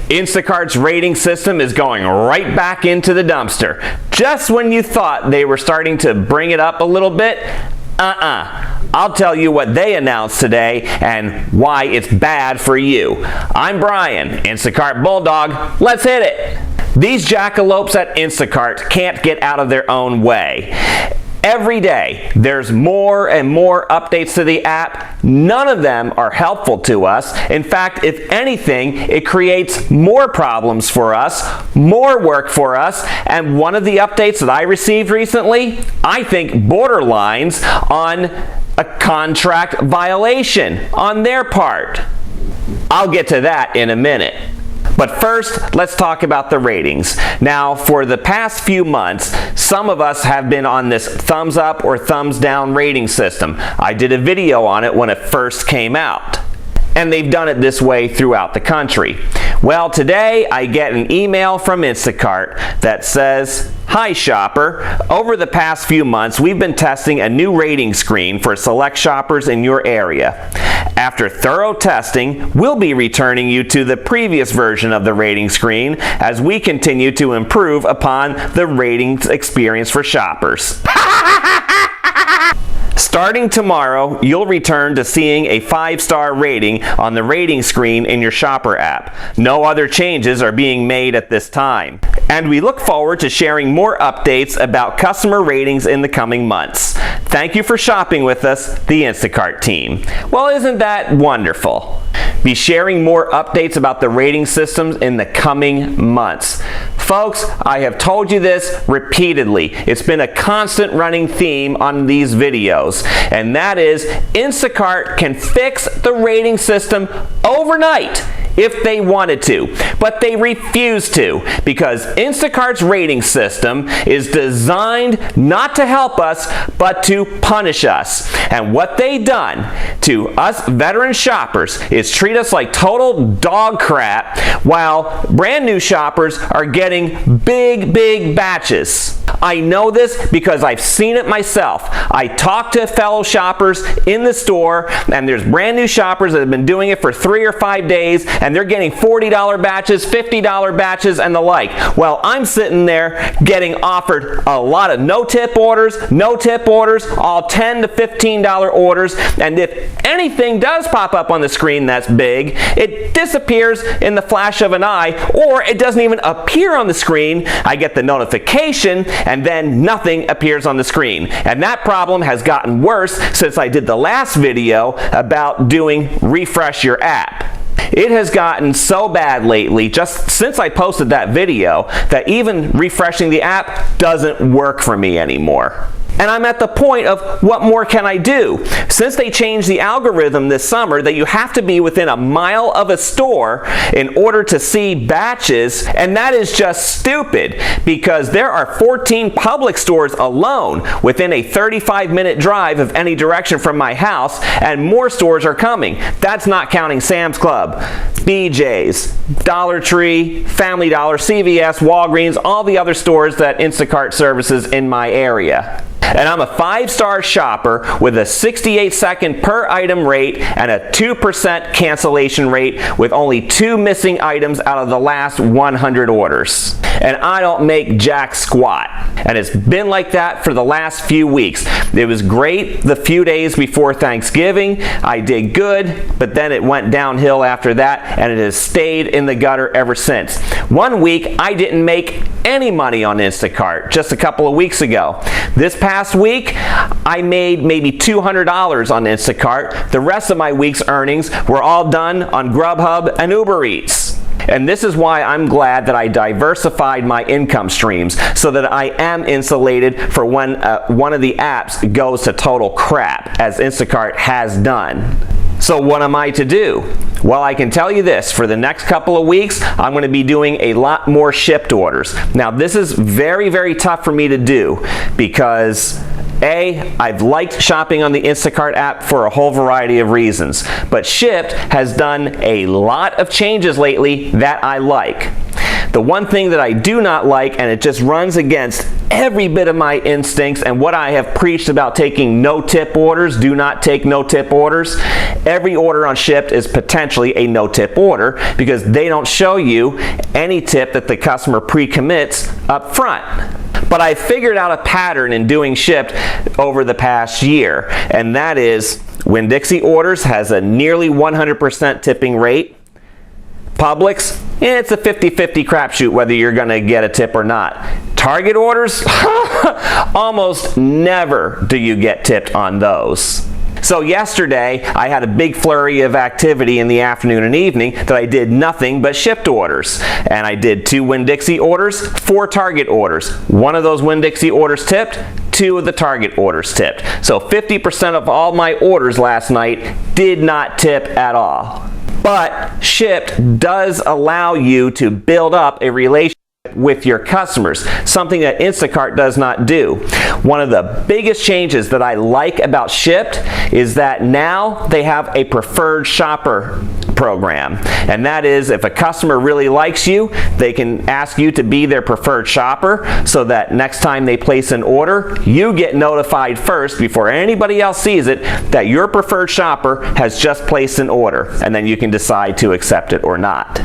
Instacart's rating system is going right back into the dumpster. Just when you thought they were starting to bring it up a little bit, I'll tell you what they announced today and why it's bad for you. I'm Brian, Instacart Bulldog. Let's hit it. These jackalopes at Instacart can't get out of their own way. Every day, there's more and more updates to the app. None of them are helpful to us. In fact, if anything, it creates more problems for us, more work for us, and one of the updates that I received recently, I think borderlines on a contract violation on their part. I'll get to that in a minute. But first, let's talk about the ratings. Now, for the past few months, some of us have been on this thumbs up or thumbs down rating system. I did a video on it when it first came out. And they've done it this way throughout the country. Well, today I get an email from Instacart that says, "Hi shopper, over the past few months we've been testing a new rating screen for select shoppers in your area. After thorough testing, we'll be returning you to the previous version of the rating screen as we continue to improve upon the ratings experience for shoppers." Starting tomorrow, you'll return to seeing a 5-star rating on the rating screen in your shopper app. No other changes are being made at this time. And we look forward to sharing more updates about customer ratings in the coming months. Thank you for shopping with us, the Instacart team. Well, isn't that wonderful? Be sharing more updates about the rating systems in the coming months. Folks, I have told you this repeatedly. It's been a constant running theme on these videos, and that is Instacart can fix the rating system overnight if they wanted to, but they refuse to because Instacart's rating system is designed not to help us, but to punish us. And what they've done to us veteran shoppers is treat us like total dog crap while brand new shoppers are getting big batches. I know this because I've seen it myself. I talked to fellow shoppers in the store, and there's brand new shoppers that have been doing it for 3 or 5 days, and they're getting $40 batches, $50 batches, and the like. Well, I'm sitting there getting offered a lot of no-tip orders, all $10 to $15 orders, and if anything does pop up on the screen that's big, it disappears in the flash of an eye, or it doesn't even appear on the screen. I get the notification, and then nothing appears on the screen. And that problem has gotten worse since I did the last video about doing refresh your app. It has gotten so bad lately, just since I posted that video, that even refreshing the app doesn't work for me anymore. And I'm at the point of what more can I do? Since they changed the algorithm this summer that you have to be within a mile of a store in order to see batches, and that is just stupid because there are 14 public stores alone within a 35-minute drive of any direction from my house, and more stores are coming. That's not counting Sam's Club, BJ's, Dollar Tree, Family Dollar, CVS, Walgreens, all the other stores that Instacart services in my area. And I'm a 5-star shopper with a 68-second per item rate and a 2% cancellation rate with only 2 missing items out of the last 100 orders. And I don't make jack squat. And it's been like that for the last few weeks. It was great the few days before Thanksgiving. I did good, but then it went downhill after that, and it has stayed in the gutter ever since. One week, I didn't make any money on Instacart just a couple of weeks ago. This past week, I made maybe $200 on Instacart. The rest of my week's earnings were all done on Grubhub and Uber Eats. And this is why I'm glad that I diversified my income streams so that I am insulated for when one of the apps goes to total crap, as Instacart has done. So what am I to do? Well, I can tell you this, for the next couple of weeks, I'm going to be doing a lot more Shipt orders. Now, this is very tough for me to do because I've liked shopping on the Instacart app for a whole variety of reasons, but Shipt has done a lot of changes lately that I like. The one thing that I do not like, and it just runs against every bit of my instincts and what I have preached about taking no-tip orders, do not take no-tip orders. Every order on Shipt is potentially a no-tip order because they don't show you any tip that the customer pre-commits up front. But I figured out a pattern in doing Shipt over the past year, and that is Winn-Dixie orders has a nearly 100% tipping rate. Publix, it's a 50-50 crapshoot whether you're going to get a tip or not. Target orders, almost never do you get tipped on those. So yesterday, I had a big flurry of activity in the afternoon and evening that I did nothing but Shipt orders. And I did 2 Winn-Dixie orders, 4 Target orders. 1 of those Winn-Dixie orders tipped, 2 of the Target orders tipped. So 50% of all my orders last night did not tip at all. But Shipt does allow you to build up a relationship with your customers, something that Instacart does not do. One of the biggest changes that I like about Shipt is that now they have a preferred shopper program, and that is if a customer really likes you, they can ask you to be their preferred shopper so that next time they place an order, you get notified first before anybody else sees it that your preferred shopper has just placed an order, and then you can decide to accept it or not.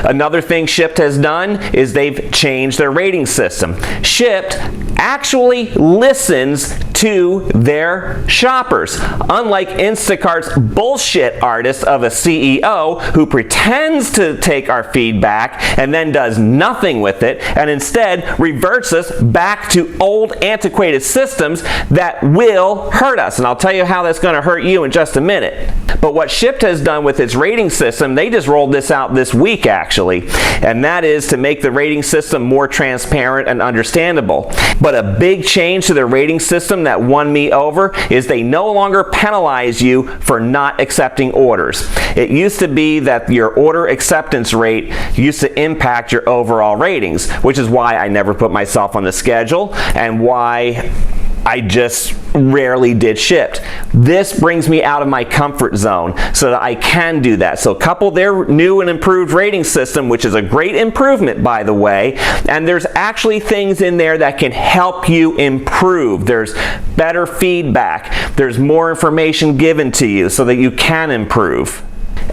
Another thing Shipt has done is they've changed their rating system. Shipt actually listens to their shoppers. Unlike Instacart's bullshit artist of a CEO who pretends to take our feedback and then does nothing with it and instead reverts us back to old antiquated systems that will hurt us. And I'll tell you how that's going to hurt you in just a minute. But what Shipt has done with its rating system, they just rolled this out this week actually, and that is to make the rating system more transparent and understandable. But a big change to the rating system that won me over is they no longer penalize you for not accepting orders. It used to be that your order acceptance rate used to impact your overall ratings, which is why I never put myself on the schedule and why I just rarely did Shipt. This brings me out of my comfort zone so that I can do that. So couple their new and improved rating system, which is a great improvement by the way, and there's actually things in there that can help you improve. There's better feedback. There's more information given to you so that you can improve.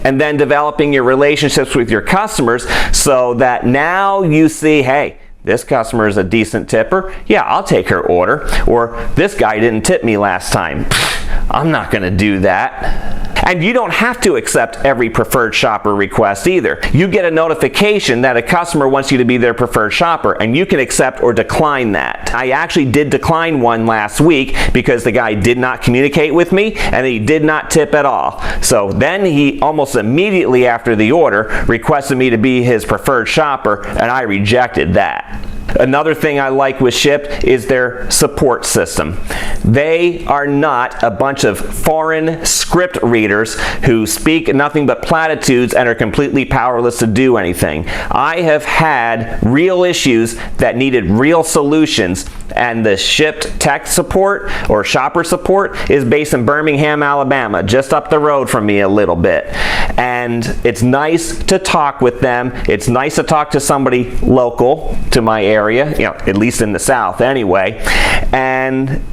And then developing your relationships with your customers so that now you see, hey, this customer is a decent tipper. Yeah, I'll take her order. Or this guy didn't tip me last time. I'm not going to do that. And you don't have to accept every preferred shopper request either. You get a notification that a customer wants you to be their preferred shopper, and you can accept or decline that. I actually did decline one last week because the guy did not communicate with me and he did not tip at all. So then he almost immediately after the order requested me to be his preferred shopper, and I rejected that. Another thing I like with Shipt is their support system. They are not a bunch of foreign script readers who speak nothing but platitudes and are completely powerless to do anything. I have had real issues that needed real solutions, and the Shipt tech support or shopper support is based in Birmingham, Alabama, just up the road from me a little bit. And it's nice to talk with them. It's nice to talk to somebody local to my area, you know, at least in the South anyway. And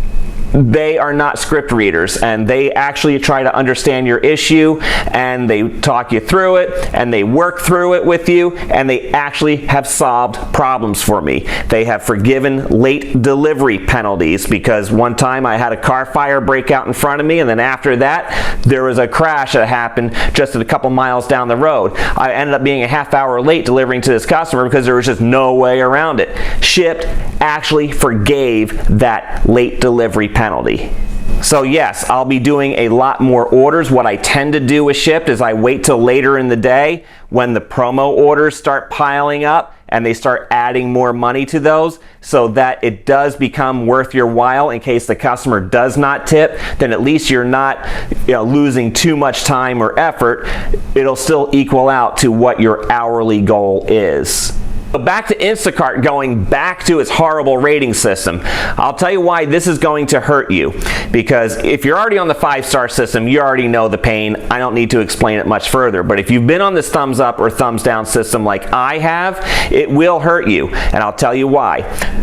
they are not script readers, and they actually try to understand your issue, and they talk you through it, and they work through it with you, and they actually have solved problems for me. They have forgiven late delivery penalties because one time I had a car fire break out in front of me, and then after that there was a crash that happened just a couple miles down the road. I ended up being a half hour late delivering to this customer because there was just no way around it. Shipt actually forgave that late delivery penalty. So yes, I'll be doing a lot more orders. What I tend to do with Shipt is I wait till later in the day when the promo orders start piling up and they start adding more money to those so that it does become worth your while. In case the customer does not tip, then at least you're not losing too much time or effort. It'll still equal out to what your hourly goal is. Back to Instacart going back to its horrible rating system. I'll tell you why this is going to hurt you, because if you're already on the 5-star system, you already know the pain. I don't need to explain it much further, but if you've been on this thumbs up or thumbs down system like I have, it will hurt you, and I'll tell you why.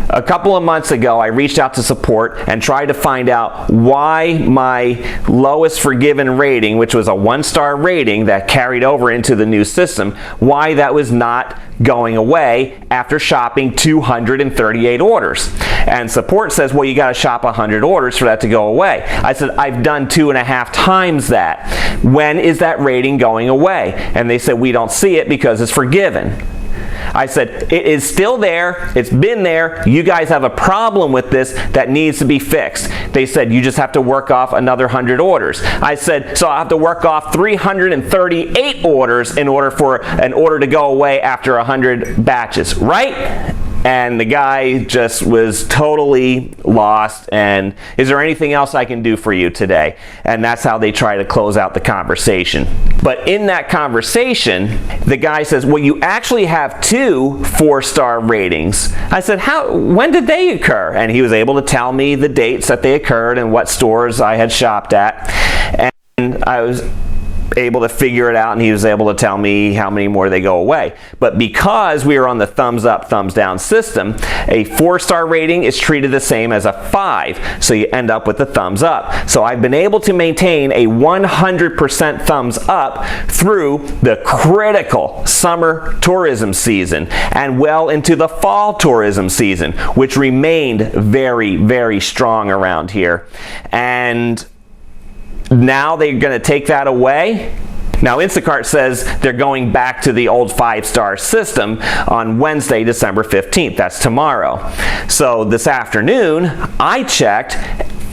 A couple of months ago, I reached out to support and tried to find out why my lowest forgiven rating, which was a 1-star rating that carried over into the new system, why that was not going away after shopping 238 orders. And support says, well, you got to shop 100 orders for that to go away. I said, I've done 2.5 times that. When is that rating going away? And they said, we don't see it because it's forgiven. I said, it is still there, it's been there, you guys have a problem with this that needs to be fixed. They said, you just have to work off another 100 orders. I said, so I'll have to work off 338 orders in order for an order to go away after 100 batches, right? And the guy just was totally lost, and is there anything else I can do for you today? And that's how they try to close out the conversation. But in that conversation, the guy says, well, you actually have 2 4-star ratings. I said, when did they occur? And he was able to tell me the dates that they occurred and what stores I had shopped at. And I was able to figure it out, and he was able to tell me how many more they go away. But because we were on the thumbs up, thumbs down system, a 4-star rating is treated the same as a 5, so you end up with the thumbs up. So I've been able to maintain a 100% thumbs up through the critical summer tourism season and well into the fall tourism season, which remained very, very strong around here. And now they're going to take that away. Now Instacart says they're going back to the old 5-star system on Wednesday, December 15th. That's tomorrow. So this afternoon, I checked,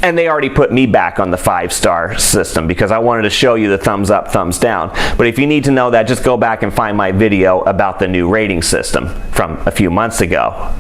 and they already put me back on the 5-star system because I wanted to show you the thumbs up, thumbs down. But if you need to know that, just go back and find my video about the new rating system from a few months ago.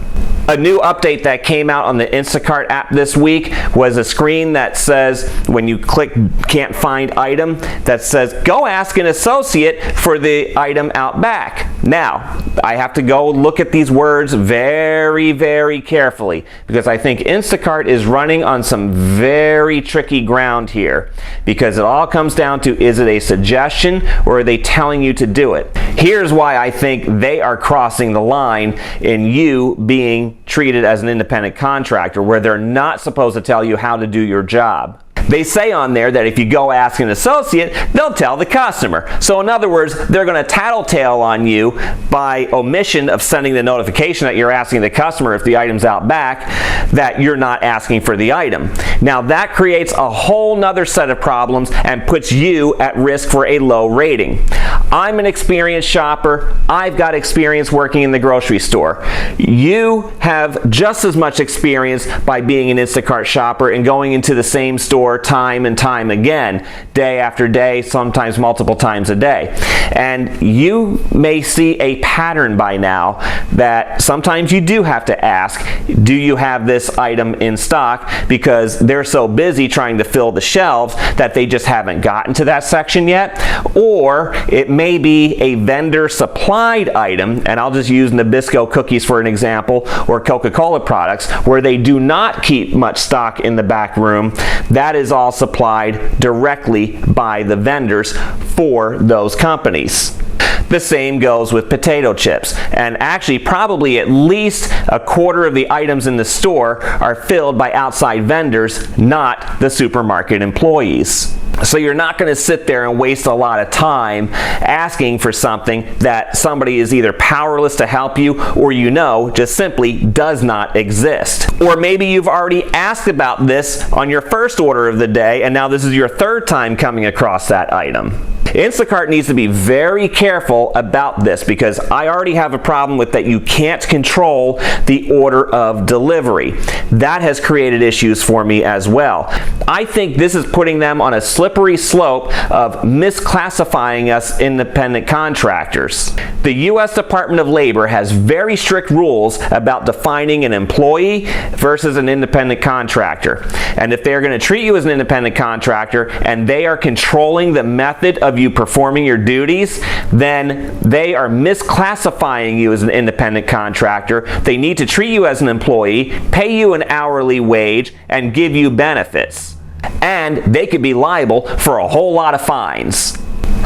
A new update that came out on the Instacart app this week was a screen that says, when you click can't find item, that says go ask an associate for the item out back. Now, I have to go look at these words very, very carefully because I think Instacart is running on some very tricky ground here, because it all comes down to, is it a suggestion or are they telling you to do it? Here's why I think they are crossing the line in you being treated as an independent contractor, where they're not supposed to tell you how to do your job. They say on there that if you go ask an associate, they'll tell the customer. So in other words, they're going to tattletale on you by omission of sending the notification that you're asking the customer if the item's out back, that you're not asking for the item. Now that creates a whole nother set of problems and puts you at risk for a low rating. I'm an experienced shopper. I've got experience working in the grocery store. You have just as much experience by being an Instacart shopper and going into the same store time and time again, day after day, sometimes multiple times a day. And you may see a pattern by now that sometimes you do have to ask, do you have this item in stock? Because they're so busy trying to fill the shelves that they just haven't gotten to that section yet. Or it may be a vendor supplied item, and I'll just use Nabisco cookies for an example, or Coca-Cola products, where they do not keep much stock in the back room. That is all supplied directly by the vendors for those companies. The same goes with potato chips, and actually probably at least a quarter of the items in the store are filled by outside vendors, not the supermarket employees. So you're not going to sit there and waste a lot of time asking for something that somebody is either powerless to help you or just simply does not exist. Or maybe you've already asked about this on your first order of the day, and now this is your third time coming across that item. Instacart needs to be very careful about this, because I already have a problem with that you can't control the order of delivery. That has created issues for me as well. I think this is putting them on a slippery slope of misclassifying us independent contractors. The U.S. Department of Labor has very strict rules about defining an employee versus an independent contractor. And if they're going to treat you as an independent contractor and they are controlling the method of you performing your duties, then they are misclassifying you as an independent contractor. They need to treat you as an employee, pay you an hourly wage, and give you benefits. And they could be liable for a whole lot of fines.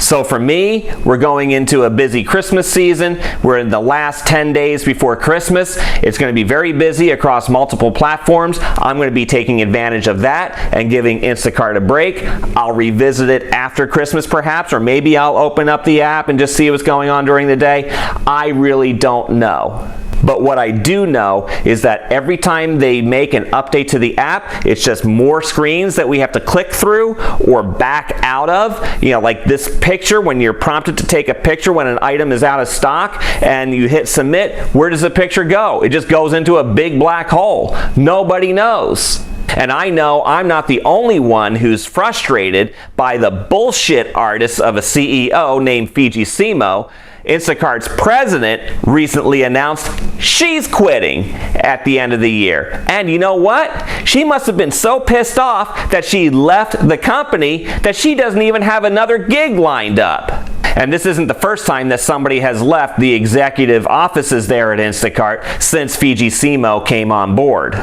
So for me, we're going into a busy Christmas season. We're in the last 10 days before Christmas. It's going to be very busy across multiple platforms. I'm going to be taking advantage of that and giving Instacart a break. I'll revisit it after Christmas perhaps, or maybe I'll open up the app and just see what's going on during the day. I really don't know. But what I do know is that every time they make an update to the app, it's just more screens that we have to click through or back out of. You know, like this picture, when you're prompted to take a picture when an item is out of stock and you hit submit, where does the picture go? It just goes into a big black hole. Nobody knows. And I know I'm not the only one who's frustrated by the bullshit artists of a CEO named Fiji Simo. Instacart's president recently announced she's quitting at the end of the year. And you know what? She must have been so pissed off that she left the company that she doesn't even have another gig lined up. And this isn't the first time that somebody has left the executive offices there at Instacart since Fiji Simo came on board.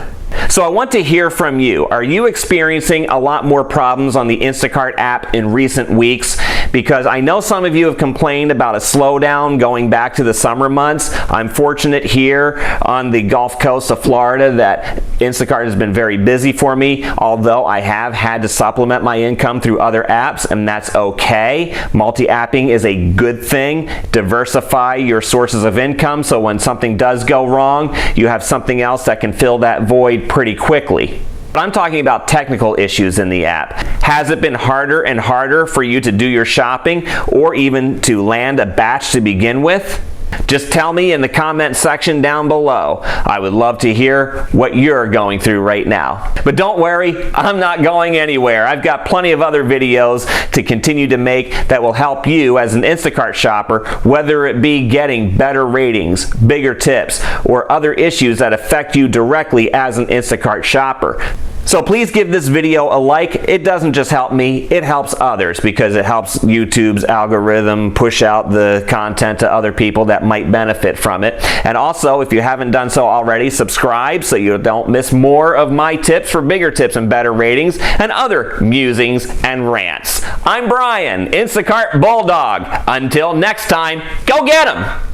So I want to hear from you. Are you experiencing a lot more problems on the Instacart app in recent weeks? Because I know some of you have complained about a slowdown going back to the summer months. I'm fortunate here on the Gulf Coast of Florida that Instacart has been very busy for me, although I have had to supplement my income through other apps, and that's okay. Multi-apping is a good thing. Diversify your sources of income so when something does go wrong, you have something else that can fill that void pretty quickly. But I'm talking about technical issues in the app. Has it been harder and harder for you to do your shopping or even to land a batch to begin with? Just tell me in the comment section down below. I would love to hear what you're going through right now. But don't worry, I'm not going anywhere. I've got plenty of other videos to continue to make that will help you as an Instacart shopper, whether it be getting better ratings, bigger tips, or other issues that affect you directly as an Instacart shopper. So please give this video a like. It doesn't just help me, it helps others because it helps YouTube's algorithm push out the content to other people that might benefit from it. And also, if you haven't done so already, subscribe so you don't miss more of my tips for bigger tips and better ratings and other musings and rants. I'm Brian, Instacart Bulldog. Until next time, go get 'em!